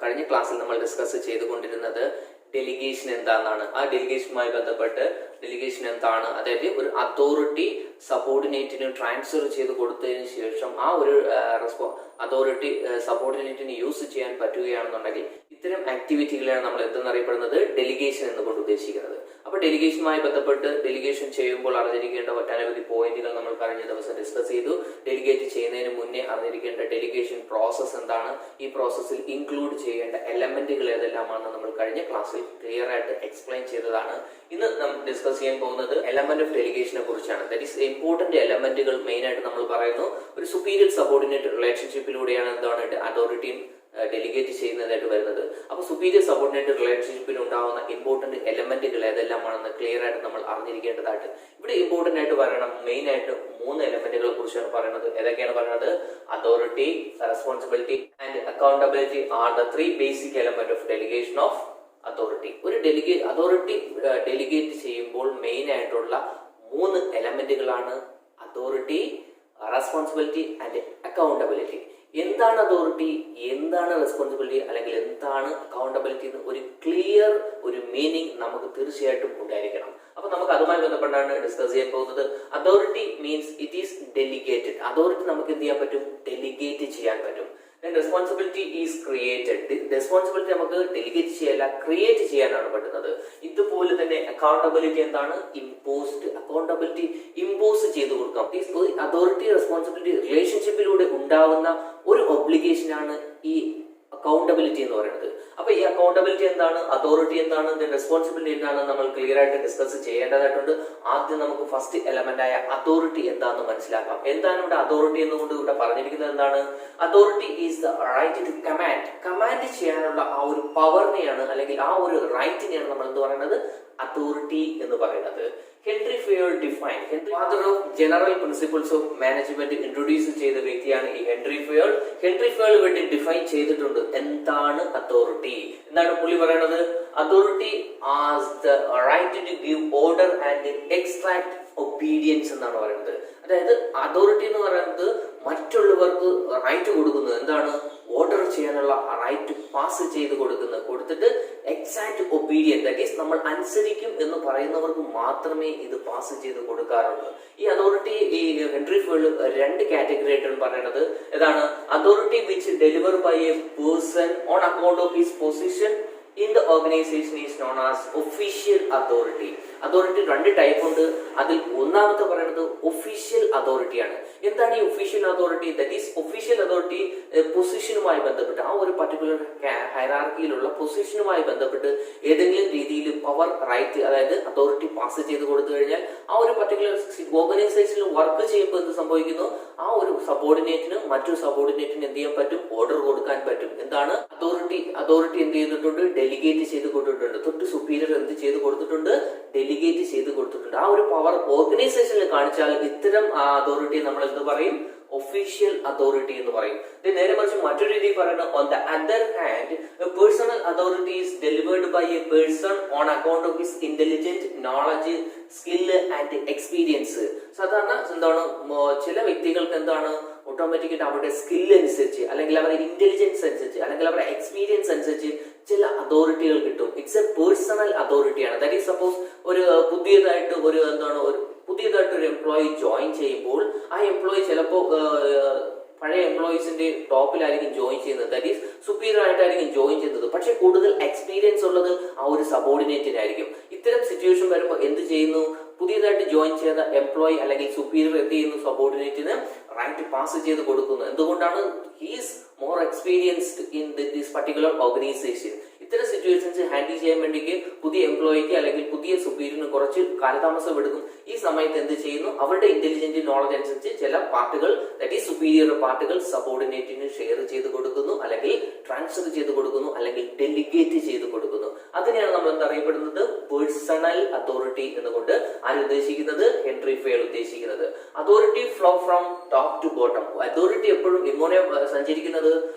കഴിഞ്ഞ ക്ലാസ്സിൽ നമ്മൾ ഡിസ്കസ് ചെയ്തുകൊണ്ടിരുന്നത് ഡെലിഗേഷൻ എന്താണെന്നാണ്. ആ ഡെലിഗേഷനുമായി ബന്ധപ്പെട്ട് ഡെലിഗേഷൻ എന്താണ്, അതായത് ഒരു അതോറിറ്റി സബോർഡിനേറ്റിന് ട്രാൻസ്ഫർ ചെയ്ത് കൊടുത്തതിന് ശേഷം ആ ഒരു അതോറിറ്റി സബോർഡിനേറ്റിന് യൂസ് ചെയ്യാൻ പറ്റുകയാണെന്നുണ്ടെങ്കിൽ ഇത്തരം ആക്ടിവിറ്റികളാണ് നമ്മൾ എന്തെന്നറിയപ്പെടുന്നത് ഡെലിഗേഷൻ എന്നുകൊണ്ട് ഉദ്ദേശിക്കുന്നത്. അപ്പോൾ ഡെലിഗേഷനുമായി ബന്ധപ്പെട്ട് ഡെലിഗേഷൻ ചെയ്യുമ്പോൾ അറിഞ്ഞിരിക്കേണ്ട ഒട്ടനവധി പോയിന്റുകൾ നമ്മൾ കഴിഞ്ഞ ദിവസം ഡിസ്കസ് ചെയ്തു. ഡെലിഗേറ്റ് ചെയ്യുന്നതിന് മുന്നേ അറിഞ്ഞിരിക്കേണ്ട ഡെലിഗേഷൻ പ്രോസസ്സ് എന്താണ്, ഈ പ്രോസസ്സിൽ ഇൻക്ലൂഡ് ചെയ്യേണ്ട എലമെന്റുകൾ ഏതെല്ലാമാണെന്ന് നമ്മൾ കഴിഞ്ഞ ക്ലാസ്സിൽ ക്ലിയർ ആയിട്ട് എക്സ്പ്ലെയിൻ ചെയ്തതാണ്. ഇന്ന് നമ്മൾ ഡിസ്കസ് ചെയ്യാൻ പോകുന്നത് എലമെന്റ് ഓഫ് ഡെലിഗേഷനെ കുറിച്ചാണ്. ദാറ്റ് ഈസ് ഇമ്പോർട്ടന്റ് എലമെന്റുകൾ മെയിൻ ആയിട്ട് നമ്മൾ പറയുന്നു. ഒരു സുപ്പീരിയർ സബോർഡിനേറ്റ് റിലേഷൻഷിപ്പിലൂടെയാണ് എന്താണ് അതോറിറ്റി ഡെലിഗേറ്റ് ചെയ്യുന്നതായിട്ട് വരുന്നത്. അപ്പോൾ സുപ്പീരിയർ സബോർഡിനേറ്റ് റിലേഷൻഷിപ്പിൽ ഉണ്ടാകുന്ന ഇമ്പോർട്ടന്റ് എലമെന്റുകൾ ഏതെല്ലാമാണെന്ന് ക്ലിയർ ആയിട്ട് നമ്മൾ അറിഞ്ഞിരിക്കേണ്ടതായിട്ട്. ഇവിടെ ഇമ്പോർട്ടന്റ് ആയിട്ട് പറയണം, മെയിൻ ആയിട്ട് 3 എലമെന്റുകളെ കുറിച്ചാണ് പറയുന്നത്. ഏതൊക്കെയാണ് പറയുന്നത്? Authority, responsibility and accountability are the 3 basic element of delegation of authority. ഒരു അതോറിറ്റി ഡെലിഗേറ്റ് ചെയ്യുമ്പോൾ മെയിൻ ആയിട്ടുള്ള 3 എലമെന്റുകളാണ് അതോറിറ്റി, റെസ്പോൺസിബിലിറ്റി ആൻഡ് അക്കൗണ്ടബിലിറ്റി. എന്താണ് അതോറിറ്റി, എന്താണ് റെസ്പോൺസിബിലിറ്റി, അല്ലെങ്കിൽ എന്താണ് അക്കൗണ്ടബിലിറ്റി എന്ന് ഒരു ക്ലിയർ ഒരു മീനിങ് നമുക്ക് തീർച്ചയായിട്ടും ഉണ്ടായിരിക്കണം. അപ്പൊ നമുക്ക് അതുമായി ബന്ധപ്പെട്ടാണ് ഡിസ്കസ് ചെയ്യാൻ പോകുന്നത്. Authority means it is delegated. Authority നമുക്ക് എന്ത് ചെയ്യാൻ പറ്റും? ഡെലിഗേറ്റ് ചെയ്യാൻ പറ്റും. Responsibility is created. റെസ്പോൺസിബിലിറ്റി നമുക്ക് ഡെലിഗേറ്റ് ചെയ്യല്ല, ക്രിയേറ്റ് ചെയ്യാനാണ് പറ്റുന്നത്. ഇതുപോലെ തന്നെ അക്കൗണ്ടബിലിറ്റി എന്താണ്? ഇമ്പോസ്ഡ്. അക്കൗണ്ടബിലിറ്റി ഇമ്പോസ് ചെയ്ത് കൊടുക്കാം. അതോറിറ്റി റെസ്പോൺസിബിലിറ്റി റിലേഷൻഷിപ്പിലൂടെ ഉണ്ടാവുന്ന ഒരു ഒബ്ലിഗേഷൻ ആണ് ഈ അക്കൗണ്ടബിലിറ്റി എന്ന് പറയുന്നത്. അപ്പൊ ഈ അക്കൗണ്ടബിലിറ്റി എന്താണ്, അതോറിറ്റി എന്താണ്, റെസ്പോൺസിബിലിറ്റി എന്താണ് നമ്മൾ ക്ലിയർ ആയിട്ട് ഡിസ്കസ് ചെയ്യേണ്ടതായിട്ടുണ്ട്. ആദ്യം നമുക്ക് ഫസ്റ്റ് എലമെന്റ് ആയ അതോറിറ്റി എന്താണെന്ന് മനസ്സിലാക്കാം. എന്താണ് ഇവിടെ അതോറിറ്റി എന്നുകൊണ്ട് ഇവിടെ പറഞ്ഞിരിക്കുന്നത്? എന്താണ്? Authority is the right to command. Command ചെയ്യാനുള്ള ആ ഒരു പവറിനെയാണ്, അല്ലെങ്കിൽ ആ ഒരു റൈറ്റിനെയാണ് നമ്മൾ എന്ത് പറയുന്നത്? അതോറിറ്റി എന്ന് പറയുന്നത്. Henri Fayol define, father of general principles of management introduce ചെയ്ത വ്യക്തിയാണ് ഈ ഹെൻറി ഫയോൾ. ഹെൻറി ഫയോൾ വേണ്ടി ഡിഫൈൻ ചെയ്തിട്ടുണ്ട് എന്താണ് അതോറിറ്റി. എന്താണ് പുള്ളി പറയുന്നത്? Authority as the right to give order and extract obedience എന്നാണ് പറയുന്നത്. അതായത് അതോറിറ്റി എന്ന് പറയുന്നത് മറ്റുള്ളവർക്ക് റൈറ്റ് കൊടുക്കുന്നത് എന്താണ്? ഓർഡർ ചെയ്യാനുള്ള റൈറ്റ് പാസ് ചെയ്ത് കൊടുത്തിട്ട് എക്സാക്ട് ഒബീഡിയൻസ്, ദാറ്റ് ഈസ് നമ്മൾ അനുസരിക്കും എന്ന് പറയുന്നവർക്ക് മാത്രമേ ഇത് പാസ് ചെയ്ത് കൊടുക്കാറുള്ളൂ. ഈ അതോറിറ്റി ഈ ഹെൻറി ഫയോൾ 2 കാറ്റഗറി ആയിട്ടാണ് പറയുന്നത്. ഏതാണ്? Authority which deliver by a person on account of his position in the organization is known as official authority. Authority 2 type ഉണ്ട്. അതിൽ ഒന്നാമത്തെ പറയുന്നത് ഒഫീഷ്യൽ അതോറിറ്റിയാണ്. എന്താണ് ഈ official authority? That is official authority പൊസിഷനുമായി ബന്ധപ്പെട്ട്, ആ ഒരു പർട്ടിക്കുലർ ഹൈറാർക്കിയിലുള്ള പൊസിഷനുമായി ബന്ധപ്പെട്ട് ഏതെങ്കിലും രീതിയിൽ പവർ റൈറ്റ്, അതായത് അതോറിറ്റി പാസ് ചെയ്ത് കൊടുത്തു കഴിഞ്ഞാൽ ആ ഒരു പർട്ടിക്കുലർ ഓർഗനൈസേഷനിൽ വർക്ക് ചെയ്യുമ്പോൾ എന്ത് സംഭവിക്കുന്നു? ആ ഒരു സബോർഡിനേറ്റിന് മറ്റൊരു സബോർഡിനേറ്റിന് എന്ത് ചെയ്യാൻ പറ്റും? ഓർഡർ കൊടുക്കാൻ പറ്റും. എന്താണ് അതോറിറ്റി എന്ത് ചെയ്തിട്ടുണ്ട്? ഡെലിഗേറ്റ് ചെയ്ത് കൊടുത്തിട്ടുണ്ട്. തൊട്ട് സുപ്പീരിയർ എന്ത് ചെയ്ത് കൊടുത്തിട്ടുണ്ട്? ഡെലിഗേറ്റ് ചെയ്ത് കൊടുത്തിട്ടുണ്ട്. ആ ഒരു പവർ ഓർഗനൈസേഷനിൽ കാണിച്ചാൽ ഇത്തരം ആ അതോറിറ്റിയെ നമ്മൾ എന്ത് പറയും? ഒഫീഷ്യൽ അതോറിറ്റി എന്ന് പറയും. നേരെ മറിച്ച് മറ്റൊരു രീതിയിൽ പറയുന്നത്, on the other hand personal authority is delivered by a person on account of his intelligent knowledge, skill and experience. സാധാരണ എന്താണ് ചില വ്യക്തികൾക്ക് എന്താണ് ഓട്ടോമാറ്റിക്കായിട്ട് അവരുടെ സ്കില്ല് അനുസരിച്ച്, അല്ലെങ്കിൽ അവരുടെ ഇന്റലിജൻസ് അനുസരിച്ച്, അല്ലെങ്കിൽ അവരുടെ എക്സ്പീരിയൻസ് അനുസരിച്ച് ചില അതോറിറ്റികൾ കിട്ടും. ഇറ്റ്സ് എ പേഴ്സണൽ അതോറിറ്റിയാണ്. ദാറ്റ് ഈസ് സപ്പോസ് ഒരു പുതിയതായിട്ട് ഒരു എംപ്ലോയി ജോയിൻ ചെയ്യുമ്പോൾ ആ എംപ്ലോയി ചിലപ്പോൾ പഴയ എംപ്ലോയീസിന്റെ ടോപ്പിലായിരിക്കും ജോയിൻ ചെയ്യുന്നത്. ദാറ്റ് ഈസ് സുപ്പീരിയർ ആയിട്ടായിരിക്കും ജോയിൻ ചെയ്യുന്നത്. പക്ഷെ കൂടുതൽ എക്സ്പീരിയൻസ് ഉള്ളത് ആ ഒരു സബോർഡിനേറ്റിനായിരിക്കും. ഇത്തരം സിറ്റുവേഷൻ വരുമ്പോൾ എന്ത് ചെയ്യുന്നു? പുതിയതായിട്ട് ജോയിൻ ചെയ്ത എംപ്ലോയി അല്ലെങ്കിൽ സുപ്പീരിയർ എന്ത് ചെയ്യുന്നു? സബോർഡിനേറ്റിന് റൈറ്റ് പാസ് ചെയ്ത് കൊടുക്കുന്നു. എന്തുകൊണ്ടാണ്? He's more experienced in this particular organisation. ഇത്തരം സിറ്റുവേഷൻസ് ഹാൻഡിൽ ചെയ്യാൻ വേണ്ടിക്ക് പുതിയ എംപ്ലോയിക്ക് അല്ലെങ്കിൽ പുതിയ സുപ്പീരിയറിന് കുറച്ച് കാലതാമസം എടുക്കും. ഈ സമയത്ത് എന്ത് ചെയ്യുന്നു? അവരുടെ ഇന്റലിജന്റ് നോളജ് അനുസരിച്ച് ചില പാർട്ടുകൾ, ദാറ്റ് ഈസ് സുപ്പീരിയർ പാർട്ടുകൾ സബോർഡിനേറ്റിന് ഷെയർ ചെയ്ത് കൊടുക്കുന്നു, അല്ലെങ്കിൽ ട്രാൻസ്ഫർ ചെയ്ത് കൊടുക്കുന്നു, അല്ലെങ്കിൽ ഡെലിഗേറ്റ് ചെയ്ത് കൊടുക്കുന്നു. അതിനെയാണ് നമ്മൾ അറിയപ്പെടുന്നത് പേഴ്സണൽ അതോറിറ്റി എന്നുകൊണ്ട് ഉദ്ദേശിക്കുന്നത് ഹെൻറി ഫയോൾ ഉദ്ദേശിക്കുന്നത്. Authority flow from top to bottom. Authority എപ്പോഴും എങ്ങനെയാണ് സഞ്ചരിക്കുന്നത്?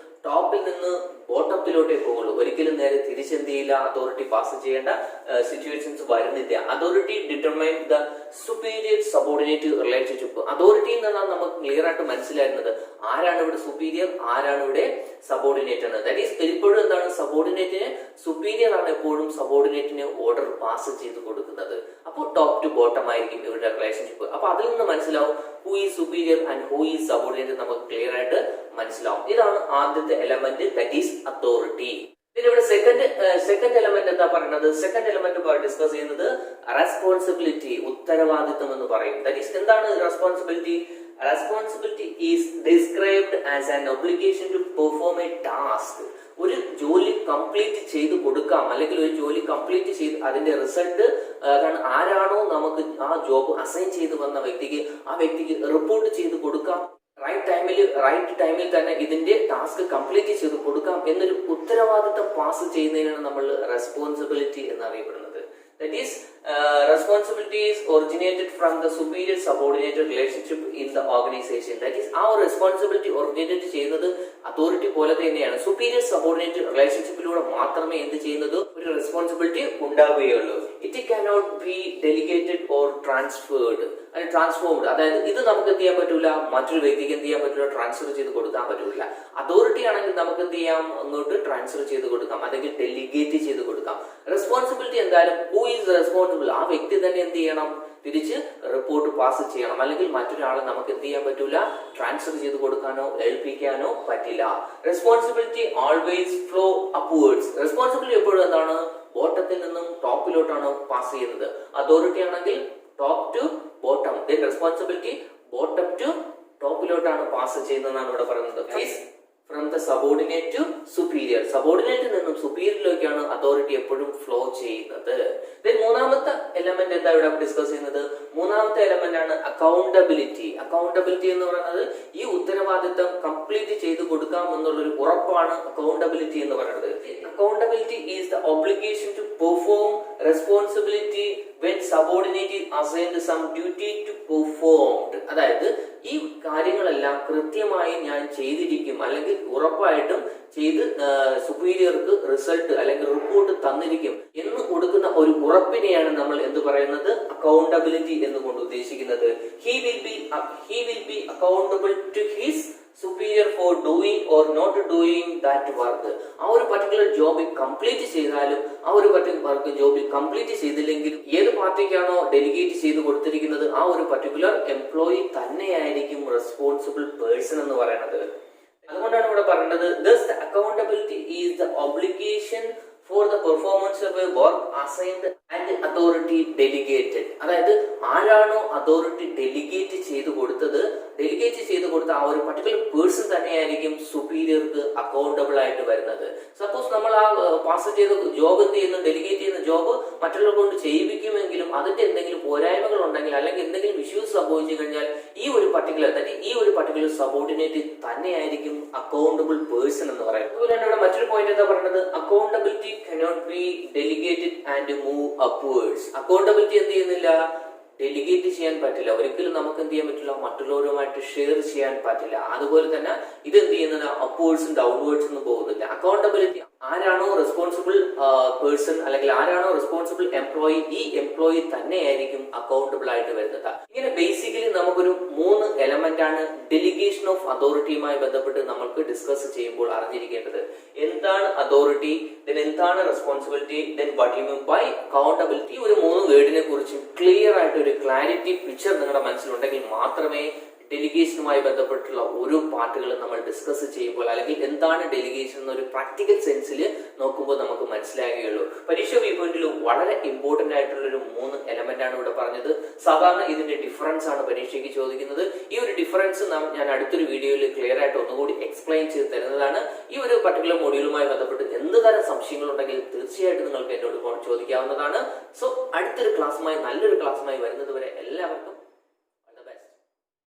ടോപ്പിൽ നിന്ന് ബോട്ടത്തിലോട്ടേ പോകുള്ളൂ. ഒരിക്കലും നേരെ തിരിച്ചെന്ത് ചെയ്യില്ല, അതോറിറ്റി പാസ് ചെയ്യേണ്ട സിറ്റുവേഷൻസ് വരുന്നില്ല. Authority determine the superior subordinate relationship. Authority എന്നാണ് നമുക്ക് ക്ലിയർ ആയിട്ട് മനസ്സിലായിരുന്നത് ആരാണ് ഇവിടെ സുപ്പീരിയർ, ആരാണ് ഇവിടെ സബോർഡിനേറ്റ് എന്ന്. ദാറ്റ് ഈസ് എപ്പോഴും എന്താണ്, സബോർഡിനേറ്റിന് സുപ്പീരിയർ ആണ് എപ്പോഴും സബോർഡിനേറ്റിന് ഓർഡർ പാസ് ചെയ്ത് കൊടുക്കുന്നത്. അപ്പോൾ ടോപ്പ് ടു ബോട്ടം ആയിരിക്കും ഇവരുടെ റിലേഷൻഷിപ്പ്. അപ്പൊ അതിൽ നിന്ന് മനസ്സിലാവും who is superior and who is subordinate നമുക്ക് ക്ലിയർ ആയിട്ട് മനസ്സിലാവും. ഇതാണ് ആദ്യത്തെ എലമെന്റ്, ദാറ്റ് ഈസ് അതോറിറ്റി. പിന്നെ ഇവിടെ സെക്കൻഡ് എലമെന്റ് എന്താ പറയുന്നത്, സെക്കൻഡ് എലമെന്റ് ഡിസ്കസ് ചെയ്യുന്നത് റെസ്പോൺസിബിലിറ്റി, ഉത്തരവാദിത്വം എന്ന് പറയും. ദാറ്റ് ഈസ് എന്താണ് responsibility? Responsibility is described as an obligation to perform a task. ഒരു ജോലി കംപ്ലീറ്റ് ചെയ്ത് കൊടുക്കാം, അല്ലെങ്കിൽ ഒരു ജോലി കംപ്ലീറ്റ് ചെയ്ത് അതിന്റെ റിസൾട്ട് ആരാണോ നമുക്ക് ആ ജോബ് അസൈൻ ചെയ്ത് വന്ന വ്യക്തിക്ക്, ആ വ്യക്തിക്ക് റിപ്പോർട്ട് ചെയ്ത് കൊടുക്കാം. റൈറ്റ് ടൈമിൽ തന്നെ ഇതിന്റെ ടാസ്ക് കംപ്ലീറ്റ് ചെയ്ത് കൊടുക്കാം എന്നൊരു ഉത്തരവാദിത്തം പാസ് ചെയ്യുന്നതിനാണ് നമ്മൾ റെസ്പോൺസിബിലിറ്റി എന്നറിയപ്പെടുന്നത്. That is, responsibility is originated from the superior subordinate relationship in the organization. That is, our responsibility originated ചെയ്യുന്നത് അതോറിറ്റി പോലെ തന്നെയാണ്. സുപ്പീരിയർ സബോർഡിനേറ്റ് റിലേഷൻഷിപ്പിലൂടെ മാത്രമേ എന്ത് ചെയ്യുന്നത്, ഒരു റെസ്പോൺസിബിലിറ്റി ഉണ്ടാവുകയുള്ളൂ. It cannot be delegated or transferred and transformed. അതായത് ഇത് നമുക്ക് എന്ത് ചെയ്യാൻ പറ്റൂല, മറ്റൊരു വ്യക്തിക്ക് എന്ത് ചെയ്യാൻ പറ്റൂല, ട്രാൻസ്ഫർ ചെയ്ത് കൊടുക്കാൻ പറ്റൂല. അതോറിറ്റി ആണെങ്കിൽ നമുക്ക് എന്ത് ചെയ്യാം, അങ്ങോട്ട് ട്രാൻസ്ഫർ ചെയ്ത് കൊടുക്കാം, അല്ലെങ്കിൽ ഡെലിഗേറ്റ് ചെയ്ത് കൊടുക്കാം. റെസ്പോൺസിബിലിറ്റി എന്തായാലും ഹൂ ഈസ് റെസ്പോൺസിബിൾ, ആ വ്യക്തി തന്നെ എന്ത് ചെയ്യണം, തിരിച്ച് റിപ്പോർട്ട് പാസ് ചെയ്യണം. അല്ലെങ്കിൽ മറ്റൊരാളെ നമുക്ക് എന്ത് ചെയ്യാൻ പറ്റൂല, ട്രാൻസ്ഫർ ചെയ്ത് കൊടുക്കാനോ ഏൽപ്പിക്കാനോ പറ്റില്ല. Responsibility always flow upwards. Responsibility എപ്പോഴും എന്താണ്, ബോട്ടത്തിൽ നിന്നും ടോപ്പിലോട്ടാണ് പാസ് ചെയ്യുന്നത്. അതോറിറ്റി ആണെങ്കിൽ top to bottom, then responsibility bottom to ടോപ്പിലോട്ടാണ് പാസ് ചെയ്യുന്നതെന്നാണ് ഇവിടെ പറയുന്നത്. From the subordinate to superior, സബോർഡിനേറ്റിൽ നിന്നും സുപ്പീരിയറിലേക്കാണ് അതോറിറ്റി എപ്പോഴും ഫ്ലോ ചെയ്യുന്നത്. മൂന്നാമത്തെ എലമെന്റ് എന്താ ഇവിടെ ഡിസ്കസ് ചെയ്യുന്നത്, മൂന്നാമത്തെ എലമെന്റ് ആണ് അക്കൗണ്ടബിലിറ്റി. അക്കൗണ്ടബിലിറ്റി എന്ന് പറയുന്നത് ഈ ഉത്തരവാദിത്തം കംപ്ലീറ്റ് ചെയ്ത് കൊടുക്കാം എന്നുള്ളൊരു ഉറപ്പാണ് അക്കൗണ്ടബിലിറ്റി എന്ന് പറയുന്നത്. Accountability is the obligation to perform responsibility when subordinate is assigned some duty to performed. അതായത് ഈ കാര്യങ്ങളെല്ലാം കൃത്യമായി ഞാൻ ചെയ്തിരിക്കും, അല്ലെങ്കിൽ ഉറപ്പായിട്ടും ചെയ്ത് സുപ്പീരിയർക്ക് റിസൾട്ട് അല്ലെങ്കിൽ റിപ്പോർട്ട് തന്നിരിക്കും എന്ന് കൊടുക്കുന്ന ഒരു ഉറപ്പിനെയാണ് നമ്മൾ എന്ത് പറയുന്നത്, അക്കൗണ്ടബിലിറ്റി എന്നുകൊണ്ട് ഉദ്ദേശിക്കുന്നത്. he will be accountable to his superior for doing or not doing that work. ആ ഒരു പർട്ടിക്കുലർ ജോബ് കംപ്ലീറ്റ് ചെയ്താലും ആ ഒരു പർട്ടിക്കുലർ ജോബ് കംപ്ലീറ്റ് ചെയ്തില്ലെങ്കിലും ഏത് പാർട്ടിക്കാണോ ഡെലിഗേറ്റ് ചെയ്ത് കൊടുത്തിരിക്കുന്നത് ആ ഒരു പർട്ടിക്കുലർ എംപ്ലോയി തന്നെയായിരിക്കും റെസ്പോൺസിബിൾ പേഴ്സൺ എന്ന് പറയുന്നത്. അതുകൊണ്ടാണ് ഇവിടെ പറയുന്നത് thus the accountability is the obligation for the performance of a work assigned and authority delegated. അതായത് ആരാണോ അതോറിറ്റി ഡെലിഗേറ്റ് ചെയ്ത് കൊടുത്തത്, ഡെലിഗേറ്റ് ചെയ്ത് കൊടുത്ത ആ ഒരു പർട്ടിക്കുലർ പേഴ്സൺ തന്നെയായിരിക്കും സുപ്പീരിയർക്ക് അക്കൗണ്ടബിൾ ആയിട്ട് വരുന്നത്. സപ്പോസ് നമ്മൾ ആ പാസ് ചെയ്ത ജോബ് എന്ത് ചെയ്യുന്നു, ഡെലിഗേറ്റ് ചെയ്യുന്ന ജോബ് മറ്റുള്ളവർ കൊണ്ട് ചെയ്യിപ്പിക്കുമെങ്കിലും അതിന്റെ എന്തെങ്കിലും പോരായ്മകൾ ഉണ്ടെങ്കിൽ അല്ലെങ്കിൽ എന്തെങ്കിലും ഇഷ്യൂസ് സംഭവിച്ചു കഴിഞ്ഞാൽ ഈ ഒരു പർട്ടിക്കുലർ സബോർഡിനേറ്റ് തന്നെയായിരിക്കും അക്കൗണ്ടബിൾ പേഴ്സൺ എന്ന് പറയുന്നത്. അതുപോലെ തന്നെ ഇവിടെ മറ്റൊരു പോയിന്റ് എന്താ പറയുന്നത്, accountability cannot be delegated and move upwards. Accountability എന്ത് ചെയ്യുന്നില്ല, ഡെലിഗേറ്റ് ചെയ്യാൻ പറ്റില്ല, ഒരിക്കലും നമുക്ക് എന്ത് ചെയ്യാൻ പറ്റില്ല, മറ്റുള്ളവരുമായിട്ട് ഷെയർ ചെയ്യാൻ പറ്റില്ല. അതുപോലെ തന്നെ ഇത് എന്ത് ചെയ്യുന്നത്, അപ്വേർഡ്സും ഡൗൺവേർഡ്സ് ഒന്നും പോകുന്നില്ല. അക്കൗണ്ടബിലിറ്റി ആരാണോ റെസ്പോൺസിബിൾ പേഴ്സൺ അല്ലെങ്കിൽ ആരാണോ റെസ്പോൺസിബിൾ എംപ്ലോയി, ഈ എംപ്ലോയി തന്നെയായിരിക്കും അക്കൗണ്ടബിൾ ആയിട്ട് വരുന്നത്. ഇങ്ങനെ ബേസിക്കലി നമുക്കൊരു 3 എലമെന്റ് ആണ് ഡെലിഗേഷൻ ഓഫ് അതോറിറ്റിയുമായി ബന്ധപ്പെട്ട് നമുക്ക് ഡിസ്കസ് ചെയ്യുമ്പോൾ അറിഞ്ഞിരിക്കേണ്ടത്. എന്താണ് അതോറിറ്റി, ദെൻ എന്താണ് responsibility, then what you mean by accountability. ഒരു 3 വേർഡിനെ കുറിച്ചും ക്ലിയർ ആയിട്ട് ഒരു ക്ലാരിറ്റി പിക്ചർ നിങ്ങളുടെ മനസ്സിലുണ്ടെങ്കിൽ മാത്രമേ ഡെലിഗേഷനുമായി ബന്ധപ്പെട്ടുള്ള ഓരോ പാർട്ടുകളും നമ്മൾ ഡിസ്കസ് ചെയ്യുമ്പോൾ അല്ലെങ്കിൽ എന്താണ് ഡെലിഗേഷൻ എന്നൊരു പ്രാക്ടിക്കൽ സെൻസിൽ നോക്കുമ്പോൾ നമുക്ക് മനസ്സിലാകുകയുള്ളൂ. പരീക്ഷ വ്യൂ പോയിന്റിൽ വളരെ ഇമ്പോർട്ടന്റ് ആയിട്ടുള്ള ഒരു 3 എലമെന്റ് ആണ് ഇവിടെ പറഞ്ഞത്. സാധാരണ ഇതിന്റെ ഡിഫറൻസ് ആണ് പരീക്ഷയ്ക്ക് ചോദിക്കുന്നത്. ഈ ഒരു ഡിഫറൻസ് ഞാൻ അടുത്തൊരു വീഡിയോയിൽ ക്ലിയർ ആയിട്ട് ഒന്നുകൂടി എക്സ്പ്ലെയിൻ ചെയ്ത് തരുന്നതാണ്. ഈ ഒരു പർട്ടിക്കുലർ മൊഡ്യൂളുമായി ബന്ധപ്പെട്ട് എന്ത് തരം സംശയങ്ങൾ ഉണ്ടെങ്കിൽ തീർച്ചയായിട്ടും നിങ്ങൾക്ക് എന്നോട് ചോദിക്കാവുന്നതാണ്. സോ അടുത്തൊരു ക്ലാസ്സുമായി, നല്ലൊരു ക്ലാസ്സുമായി വരുന്നത് വരെ എല്ലാവർക്കും